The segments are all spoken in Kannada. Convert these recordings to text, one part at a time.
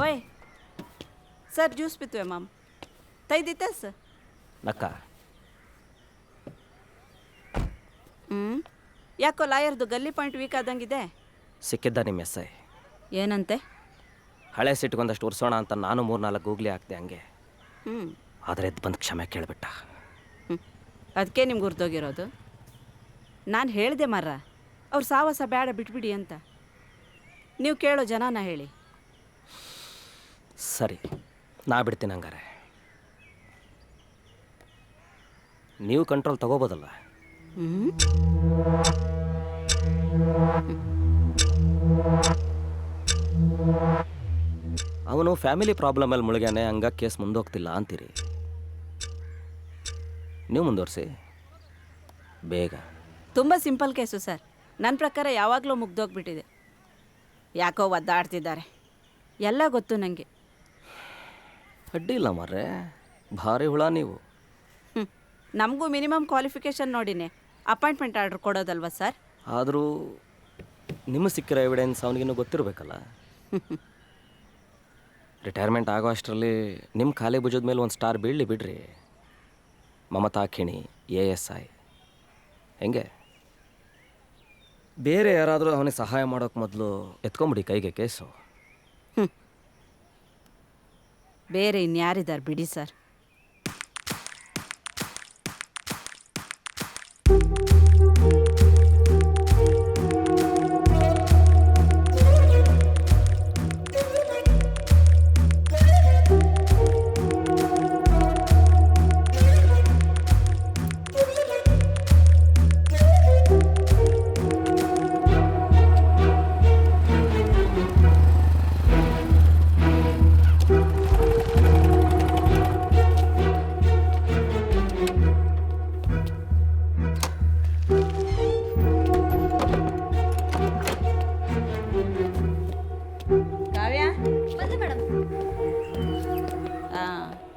ओए सर ಜ್ಯೂಸ್ ಪಿತ್ವೆ ಮ್ಯಾಮ್ ತೈದಿತ್ತೆ ಸರ್ ನಕ್ಕ ಯಾಕೋ ಲಾಯರ್ದು ಗಲ್ಲಿ ಪಾಯಿಂಟ್ ವೀಕ್ ಆದಂಗಿದೆ. ಸಿಕ್ಕಿದ್ದ ನಿಮ್ಮ ಎಸ್ ಐ ಏನಂತೆ? ಹಳೆ ಸಿಟ್ಗೊಂದಷ್ಟು ಉರ್ಸೋಣ ಅಂತ ನಾನು 3-4 ಗೂಗ್ಲಿ ಹಾಕ್ದೆ ಹಂಗೆ. ಹ್ಞೂ ಆದರೆ ಎದ್ದು ಬಂದು ಕ್ಷಮೆ ಕೇಳಿಬಿಟ್ಟ. ಅದಕ್ಕೆ ನಿಮ್ಗೆ ಗುರ್ತೋಗಿರೋದು. ನಾನು ಹೇಳಿದೆ ಮರ್ರ ಅವ್ರು ಸಾವಸ ಬೇಡ ಬಿಟ್ಬಿಡಿ ಅಂತ. ನೀವು ಕೇಳೋ ಜನನ ಹೇಳಿ. ಸರಿ ನಾ ಬಿಡ್ತೀನಿ ಹಂಗಾರೆ. ನೀವು ಕಂಟ್ರೋಲ್ ತಗೋಬೋದಲ್ಲ. ಅವನು ಫ್ಯಾಮಿಲಿ ಪ್ರಾಬ್ಲಮಲ್ಲಿ ಮುಳುಗ್ಯಾನೆ, ಹಂಗ ಕೇಸ್ ಮುಂದೋಗ್ತಿಲ್ಲ ಅಂತೀರಿ. ನೀವು ಮುಂದುವರಿಸಿ ಬೇಗ. ತುಂಬ ಸಿಂಪಲ್ ಕೇಸು ಸರ್. ನನ್ನ ಪ್ರಕಾರ ಯಾವಾಗಲೂ ಮುಗ್ದೋಗ್ಬಿಟ್ಟಿದೆ. ಯಾಕೋ ಒದ್ದಾಡ್ತಿದ್ದಾರೆ. ಎಲ್ಲ ಗೊತ್ತು ನನಗೆ. ಅಡ್ಡಿ ಇಲ್ಲ ಮಾರ್ರೆ, ಭಾರಿ ಹುಳ ನೀವು. ನಮಗೂ ಮಿನಿಮಮ್ ಕ್ವಾಲಿಫಿಕೇಷನ್ ನೋಡಿನೇ ಅಪಾಯಿಂಟ್ಮೆಂಟ್ ಆರ್ಡ್ರ್ ಕೊಡೋದಲ್ವ ಸರ್? ಆದರೂ ನಿಮ್ಮ ಸಿಕ್ಕಿರೋ ಎವಿಡೆನ್ಸ್ ಅವನಿಗಿನ್ನೂ ಗೊತ್ತಿರಬೇಕಲ್ಲ. ರಿಟೈರ್ಮೆಂಟ್ ಆಗೋ ಅಷ್ಟರಲ್ಲಿ ನಿಮ್ಮ ಖಾಲಿ ಭುಜದ ಮೇಲೆ ಒಂದು ಸ್ಟಾರ್ ಬೀಳಲಿ ಬಿಡ್ರಿ. ಮಮತಾ ಖಿಣಿ ASI ಹೆಂಗೆ? ಬೇರೆ ಯಾರಾದರೂ ಅವನಿಗೆ ಸಹಾಯ ಮಾಡೋಕ್ಕೆ ಮೊದಲು ಎತ್ಕೊಂಬಿಡಿ ಕೈಗೆ ಕೇಸು. ಬೇರೆ ಇನ್ಯಾರಿದ್ದಾರೆ ಬಿಡಿ ಸರ್.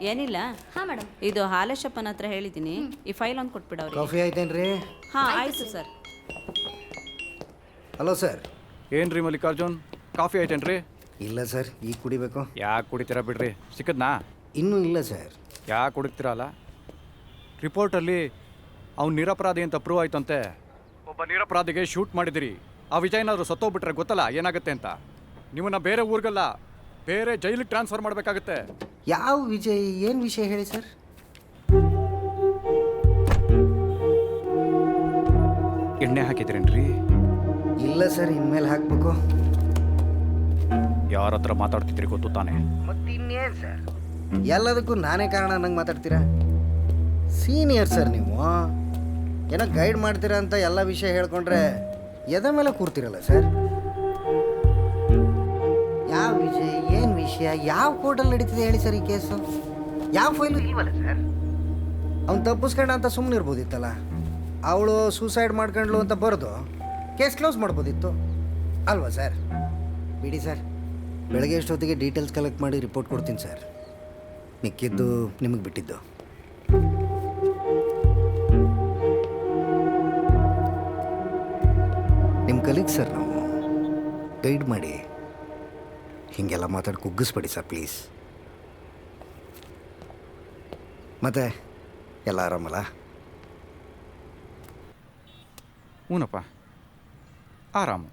ಏನಿಲ್ಲ. ಹಾಂ ಮೇಡಮ್. ಇದು ಹಾಲೇಶಪ್ಪನ ಹತ್ರ ಹೇಳಿದ್ದೀನಿ. ಈ ಫೈಲ್ ಒಂದು ಕೊಟ್ಬಿಡವ್ರಿ. ಕಾಫಿ ಆಯ್ತೇನ್ರಿ? ಹಾಂ ಆಯಿತು ಸರ್. Hello sir. ಏನ್ರಿ ಮಲ್ಲಿಕಾರ್ಜುನ್, ಕಾಫಿ ಆಯ್ತೇನ್ರಿ? ಇಲ್ಲ ಸರ್, ಈಗ ಕುಡಿಬೇಕು. ಯಾಕೆ ಕುಡಿತೀರಾ ಬಿಡ್ರಿ, ಸಿಕ್ಕದ್ನಾ? ಇನ್ನೂ ಇಲ್ಲ ಸರ್. ಯಾಕೆ ಕುಡಿತೀರಲ್ಲ? ರಿಪೋರ್ಟಲ್ಲಿ ಅವ್ನು ನಿರಪರಾಧಿ ಅಂತ ಪ್ರೂವ್ ಆಯ್ತಂತೆ. ಒಬ್ಬ ನಿರಪರಾಧಿಗೆ ಶೂಟ್ ಮಾಡಿದಿರಿ. ಆ ವಿಜಯ್ ಏನಾದರೂ ಸತ್ತೋಗ್ಬಿಟ್ರೆ ಗೊತ್ತಲ್ಲ ಏನಾಗುತ್ತೆ ಅಂತ. ನಿಮ್ಮನ್ನ ಬೇರೆ ಊರಿಗಲ್ಲ, ಬೇರೆ ಜೈಲಿಗೆ ಟ್ರಾನ್ಸ್ಫರ್ ಮಾಡಬೇಕಾಗುತ್ತೆ. ಯಾವ ವಿಜಯ್? ಏನು ವಿಷಯ ಹೇಳಿ ಸರ್. ಎಣ್ಣೆ ಹಾಕಿದ್ರೇನ್ರಿ? ಇಲ್ಲ ಸರ್, ಇನ್ಮೇಲೆ ಹಾಕ್ಬೇಕು. ಯಾರ ಹತ್ರ ಮಾತಾಡ್ತಿದ್ರಿ ಗೊತ್ತು ತಾನೆ? ಮತ್ತಿನ್ನೇನು ಸರ್, ಎಲ್ಲದಕ್ಕೂ ನಾನೇ ಕಾರಣ ನಂಗೆ ಮಾತಾಡ್ತೀರಾ? ಸೀನಿಯರ್ ಸರ್ ನೀವು. ಏನೋ ಗೈಡ್ ಮಾಡ್ತೀರಾ ಅಂತ ಎಲ್ಲ ವಿಷಯ ಹೇಳ್ಕೊಂಡ್ರೆ ಎದ ಮೇಲೆ ಕೂರ್ತಿರಲ್ಲ ಸರ್. ಯಾವ ವಿಷಯ, ಏನು ವಿಷಯ, ಯಾವ ಕೋರ್ಟಲ್ಲಿ ನಡೀತಿದೆ ಹೇಳಿ ಸರ್ ಈ ಕೇಸು? ಯಾವ ಫೈಲು ಇಲ್ವಲ್ಲ ಸರ್. ಅವ್ನು ತಪ್ಪಿಸ್ಕೊಂಡ ಅಂತ ಸುಮ್ಮನೆ ಇರ್ಬೋದಿತ್ತಲ್ಲ. ಅವಳು ಸೂಸೈಡ್ ಮಾಡ್ಕೊಂಡ್ಲು ಅಂತ ಬರೆದು ಕೇಸ್ ಕ್ಲೋಸ್ ಮಾಡ್ಬೋದಿತ್ತು ಅಲ್ವಾ ಸರ್? ಬಿಡಿ ಸರ್, ಬೆಳಗ್ಗೆ ಎಷ್ಟೊತ್ತಿಗೆ ಡೀಟೇಲ್ಸ್ ಕಲೆಕ್ಟ್ ಮಾಡಿ ರಿಪೋರ್ಟ್ ಕೊಡ್ತೀನಿ ಸರ್. ಮಿಕ್ಕಿದ್ದು ನಿಮಗೆ ಬಿಟ್ಟಿದ್ದು. ನಿಮ್ಮ ಕಲೀಗ್ ಸರ್, ನಾವು ಗೈಡ್ ಮಾಡಿ ಹೀಗೆಲ್ಲ ಮಾತಾಡಿ ಕುಗ್ಗಿಸ್ಬೇಡಿ ಸರ್ ಪ್ಲೀಸ್. ಮತ್ತೆ ಎಲ್ಲ ಆರಾಮಲ್ಲ? ಹೂನಪ್ಪ, ಆರಾಮು.